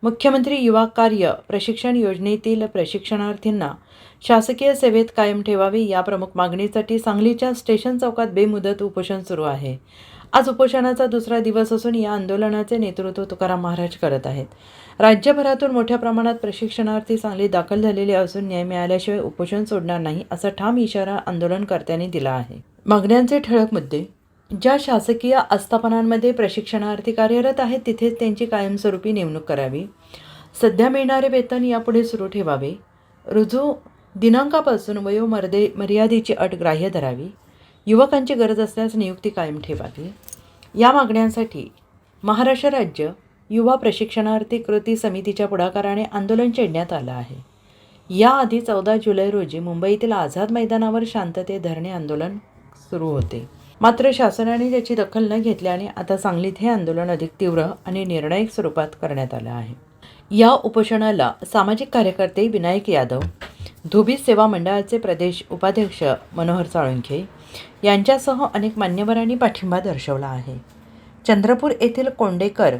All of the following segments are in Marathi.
मुख्यमंत्री युवा कार्य प्रशिक्षण योजनेतील प्रशिक्षणार्थींना शासकीय सेवेत कायम ठेवावे या प्रमुख मागणीसाठी सांगलीच्या स्टेशन चौकात बेमुदत उपोषण सुरू आहे। आज उपोषणाचा दुसरा दिवस असून या आंदोलनाचे नेतृत्व तुकाराम महाराज करत आहेत। राज्यभरातून मोठ्या प्रमाणात प्रशिक्षणार्थी सांगलीत दाखल झालेले असून न्याय मिळाल्याशिवाय उपोषण सोडणार नाही असा ठाम इशारा आंदोलनकर्त्यांनी दिला आहे। मागण्यांचे ठळक मुद्दे: ज्या शासकीय आस्थापनांमध्ये प्रशिक्षणार्थी कार्यरत आहेत तिथेच त्यांची कायमस्वरूपी नेमणूक करावी। सध्या मिळणारे वेतन यापुढे सुरू ठेवावे। रुजू दिनांकापासून वयोमर्यादेची अट ग्राह्य धरावी। युवकांची गरज असल्यास नियुक्ती कायम ठेवावी। या मागण्यांसाठी महाराष्ट्र राज्य युवा प्रशिक्षणार्थी कृती समितीच्या पुढाकाराने आंदोलन छेडण्यात आलं आहे। याआधी 14 जुलै रोजी मुंबईतील आझाद मैदानावर शांततेत धरणे आंदोलन सुरू होते, मात्र शासनाने त्याची दखल न घेतल्याने आता सांगलीत हे आंदोलन अधिक तीव्र आणि निर्णायक स्वरूपात करण्यात आलं आहे। या उपोषणाला सामाजिक कार्यकर्ते विनायक यादव, धोबी सेवा मंडळाचे प्रदेश उपाध्यक्ष मनोहर साळुंखे यांच्यासह अनेक मान्यवरांनी पाठिंबा दर्शवला आहे। चंद्रपूर येथील कोंडेकर,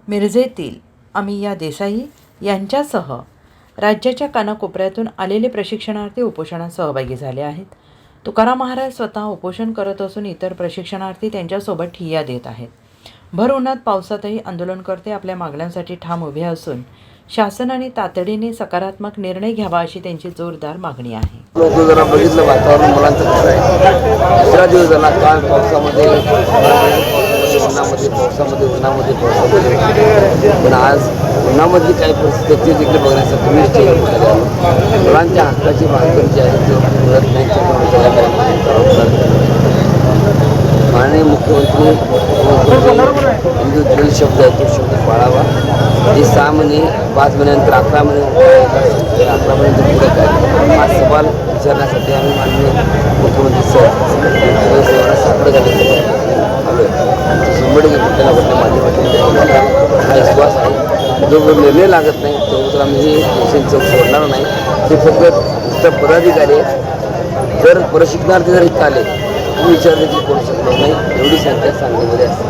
मिरजेतील अमिया देसाई यांच्यासह राज्याच्या कानाकोपऱ्यातून आलेले प्रशिक्षणार्थी उपोषणात सहभागी झाले आहेत। तुकाराम महाराज स्वतः उपोषण करत असून इतर प्रशिक्षणार्थी त्यांच्यासोबत ठिय्या देत आहेत। भर उन्हात पावसातही आंदोलनकर्ते आपल्या मागण्यांसाठी ठाम उभे असून शासनाने तातडीने सकारात्मक निर्णय घ्यावा अशी त्यांची जोरदार मागणी आहे। लोक जरा बघितलं वातावरण मुलांचं कसं आहे, दुसरा दिवस झाला काल पावसामध्ये उन्हामध्ये पण आज उन्हामधली काही परिस्थिती देखील बघण्यासाठी मुलांच्या हक्काची मागणी जी आहे ती मिळत नाही। माननीय मुख्यमंत्री जो जल शब्द आहे तो शब्द पाळावा। हे 6 महिने 5 महिन्यानंतर 11 महिने 11 महिन्यानंतर पुढे काय हा सवाल विचारण्यासाठी आम्ही माननीय मुख्यमंत्री सेवांना साकडं घालण्यासाठी आलो आहे। 100% कुठल्याला कुठल्या माध्यमातून हा विश्वास आहे। जो निर्णय लागत नाही तो तर आम्ही हे स्टेशन चौक सोडणार नाही। ते फक्त पदाधिकारी जर प्रशिक्षणार्थी जर इथं आले विचार देखील करू शकणार नाही, एवढी संख्या सांगलीमध्ये असते।